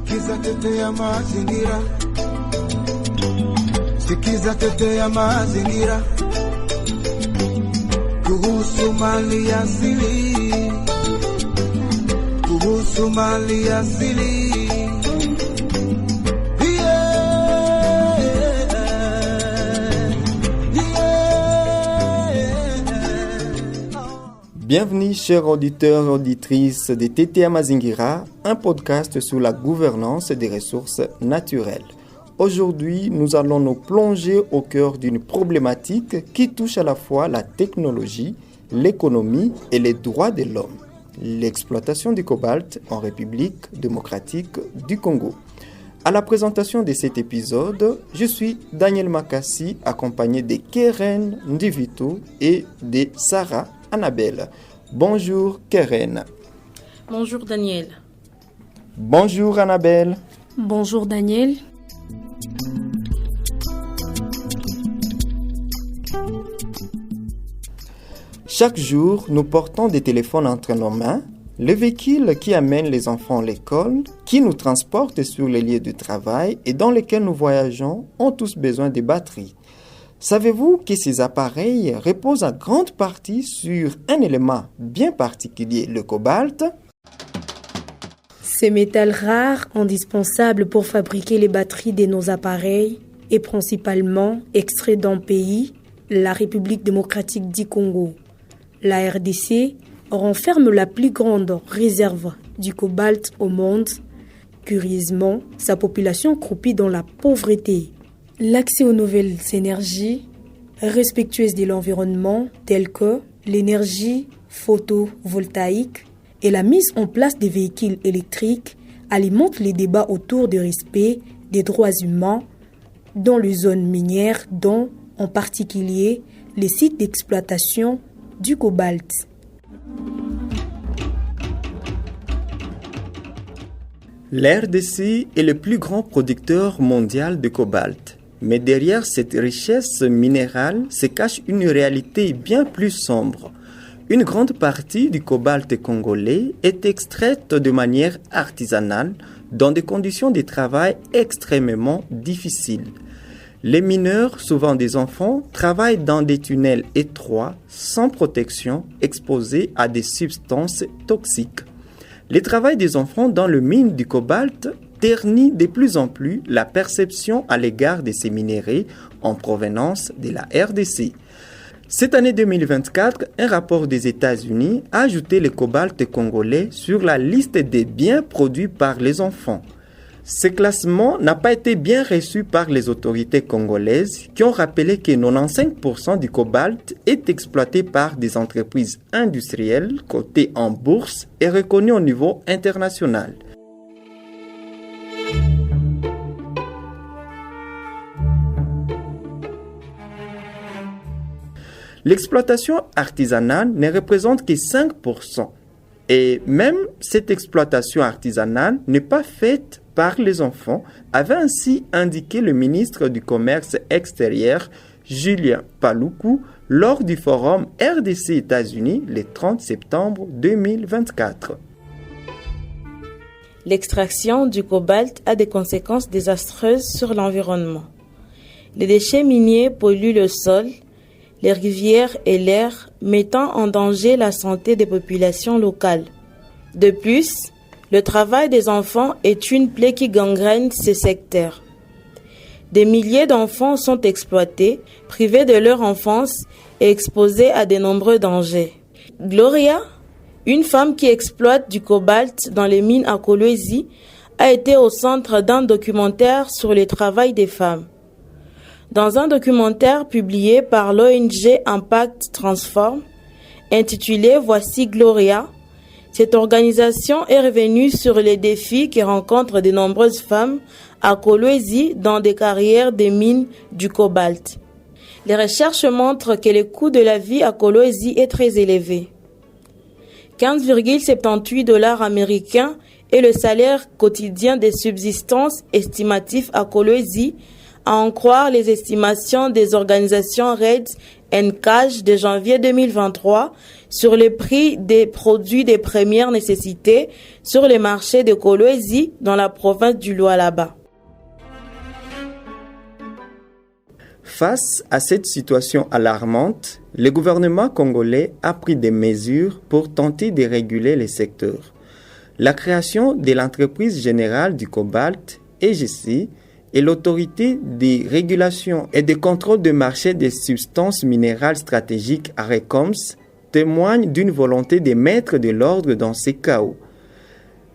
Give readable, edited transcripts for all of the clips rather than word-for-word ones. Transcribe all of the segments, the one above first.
Sikiza tetea mazingira, sikiza tetea mazingira, kuhusu mali asili, kuhusu mali asili. Bienvenue chers auditeurs et auditrices de TTA Mazingira, un podcast sur la gouvernance des ressources naturelles. Aujourd'hui, nous allons nous plonger au cœur d'une problématique qui touche à la fois la technologie, l'économie et les droits de l'homme. L'exploitation du cobalt en République démocratique du Congo. À la présentation de cet épisode, je suis Daniel Makassi, accompagné de Keren Ndivito et de Sarah Annabelle. Bonjour Keren. Bonjour Daniel. Bonjour Annabelle. Bonjour Daniel. Chaque jour, nous portons des téléphones entre nos mains, le véhicule qui amène les enfants à l'école, qui nous transporte sur les lieux de travail et dans lesquels nous voyageons ont tous besoin de batteries. Savez-vous que ces appareils reposent en grande partie sur un élément bien particulier, le cobalt? Ce métal rare, indispensable pour fabriquer les batteries de nos appareils, est principalement extrait d'un pays, la République démocratique du Congo. La RDC renferme la plus grande réserve du cobalt au monde. Curieusement, sa population croupit dans la pauvreté. L'accès aux nouvelles énergies respectueuses de l'environnement, telles que l'énergie photovoltaïque et la mise en place des véhicules électriques, alimente les débats autour du respect des droits humains dans les zones minières, dont en particulier les sites d'exploitation du cobalt. La RDC est le plus grand producteur mondial de cobalt. Mais derrière cette richesse minérale se cache une réalité bien plus sombre. Une grande partie du cobalt congolais est extraite de manière artisanale dans des conditions de travail extrêmement difficiles. Les mineurs, souvent des enfants, travaillent dans des tunnels étroits, sans protection, exposés à des substances toxiques. Le travail des enfants dans le mine du cobalt ternit de plus en plus la perception à l'égard de ces minéraux en provenance de la RDC. Cette année 2024, un rapport des États-Unis a ajouté le cobalt congolais sur la liste des biens produits par les enfants. Ce classement n'a pas été bien reçu par les autorités congolaises qui ont rappelé que 95% du cobalt est exploité par des entreprises industrielles cotées en bourse et reconnues au niveau international. L'exploitation artisanale ne représente que 5%. Et même cette exploitation artisanale n'est pas faite par les enfants, avait ainsi indiqué le ministre du Commerce extérieur, Julien Paluku, lors du forum RDC-États-Unis le 30 septembre 2024. L'extraction du cobalt a des conséquences désastreuses sur l'environnement. Les déchets miniers polluent le sol, les rivières et l'air, mettant en danger la santé des populations locales. De plus, le travail des enfants est une plaie qui gangrène ces secteurs. Des milliers d'enfants sont exploités, privés de leur enfance et exposés à de nombreux dangers. Gloria, une femme qui exploite du cobalt dans les mines à Kolwezi, a été au centre d'un documentaire sur le travail des femmes. Dans un documentaire publié par l'ONG Impact Transform, intitulé « Voici Gloria », cette organisation est revenue sur les défis que rencontrent de nombreuses femmes à Kolwezi dans des carrières de mines du cobalt. Les recherches montrent que le coût de la vie à Kolwezi est très élevé. 15,78 $ américains est le salaire quotidien de subsistance estimatif à Kolwezi, à en croire les estimations des organisations RED NCAJ de janvier 2023 sur les prix des produits de première nécessité sur les marchés de Kolwezi dans la province du Lualaba. Face à cette situation alarmante, le gouvernement congolais a pris des mesures pour tenter de réguler les secteurs. La création de l'entreprise générale du cobalt, EGC, et l'autorité de régulation et de contrôle du marché des substances minérales stratégiques, ARECOMS, témoignent d'une volonté de mettre de l'ordre dans ces chaos.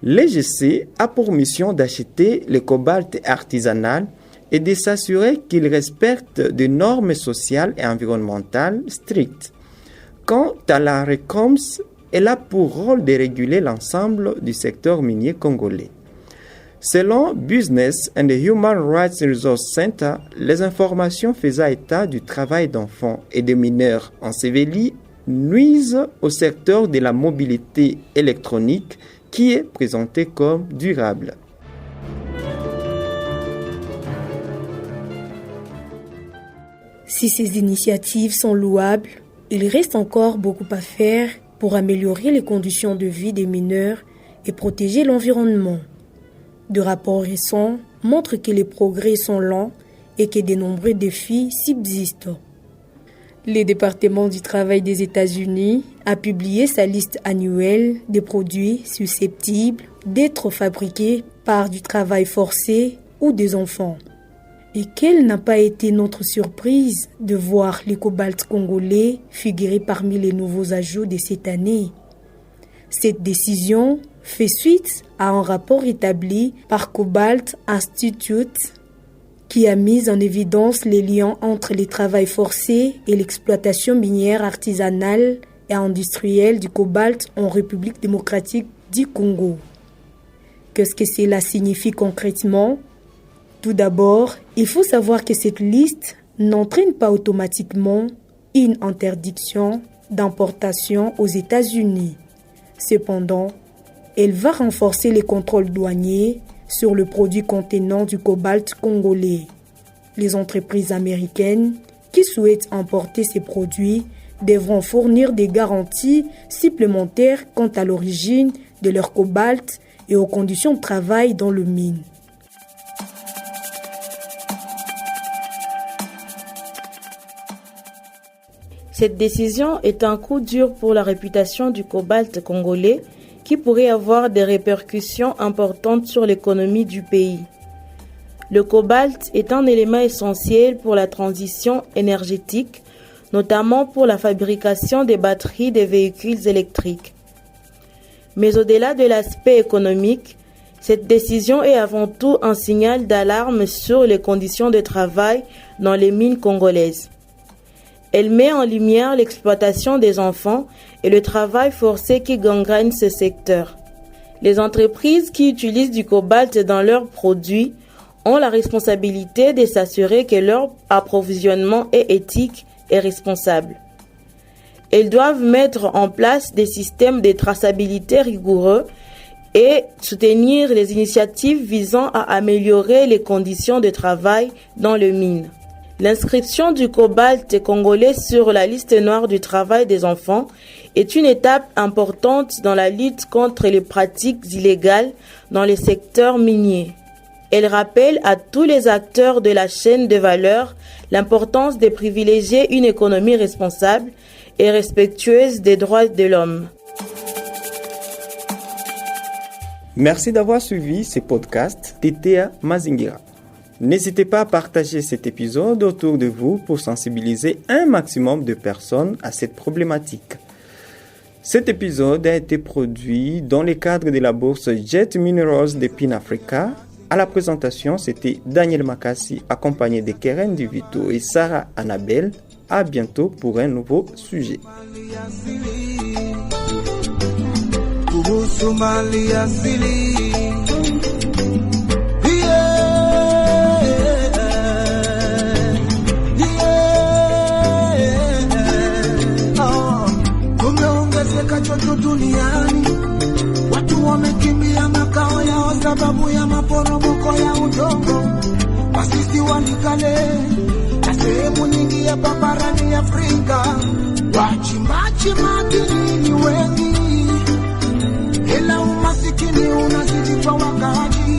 L'EGC a pour mission d'acheter le cobalt artisanal et de s'assurer qu'il respecte des normes sociales et environnementales strictes. Quant à la ARECOMS, elle a pour rôle de réguler l'ensemble du secteur minier congolais. Selon Business and Human Rights Resource Center, les informations faisant état du travail d'enfants et de mineurs ensevelis nuisent au secteur de la mobilité électronique qui est présenté comme durable. Si ces initiatives sont louables, il reste encore beaucoup à faire pour améliorer les conditions de vie des mineurs et protéger l'environnement. De rapports récents montrent que les progrès sont lents et que de nombreux défis subsistent. Le département du travail des États-Unis a publié sa liste annuelle des produits susceptibles d'être fabriqués par du travail forcé ou des enfants. Et quelle n'a pas été notre surprise de voir le cobalt congolais figurer parmi les nouveaux ajouts de cette année. Cette décision fait suite à un rapport établi par Cobalt Institute qui a mis en évidence les liens entre le travail forcé et l'exploitation minière artisanale et industrielle du cobalt en République démocratique du Congo. Qu'est-ce que cela signifie concrètement ? Tout d'abord, il faut savoir que cette liste n'entraîne pas automatiquement une interdiction d'importation aux États-Unis. Cependant, elle va renforcer les contrôles douaniers sur le produit contenant du cobalt congolais. Les entreprises américaines qui souhaitent importer ces produits devront fournir des garanties supplémentaires quant à l'origine de leur cobalt et aux conditions de travail dans le mine. Cette décision est un coup dur pour la réputation du cobalt congolais qui pourrait avoir des répercussions importantes sur l'économie du pays. Le cobalt est un élément essentiel pour la transition énergétique, notamment pour la fabrication des batteries des véhicules électriques. Mais au-delà de l'aspect économique, cette décision est avant tout un signal d'alarme sur les conditions de travail dans les mines congolaises. Elle met en lumière l'exploitation des enfants et le travail forcé qui gangrène ce secteur. Les entreprises qui utilisent du cobalt dans leurs produits ont la responsabilité de s'assurer que leur approvisionnement est éthique et responsable. Elles doivent mettre en place des systèmes de traçabilité rigoureux et soutenir les initiatives visant à améliorer les conditions de travail dans les mines. L'inscription du cobalt congolais sur la liste noire du travail des enfants est une étape importante dans la lutte contre les pratiques illégales dans les secteurs miniers. Elle rappelle à tous les acteurs de la chaîne de valeur l'importance de privilégier une économie responsable et respectueuse des droits de l'homme. Merci d'avoir suivi ce podcast Tetea Mazingira. N'hésitez pas à partager cet épisode autour de vous pour sensibiliser un maximum de personnes à cette problématique. Cet épisode a été produit dans le cadre de la bourse Jet Minerals de PinAfrica. À la présentation, c'était Daniel Makassi accompagné de Keren Divito et Sarah Annabelle. À bientôt pour un nouveau sujet. Choto duniani, watu wamekimbia makao yao sababu ya maporomoko ya udongo. Masisi walikale na sehemu nyingi ya barani Afrika, wachimbaji madini ni wengi, ila umasikini unazidi kwa wakaaji.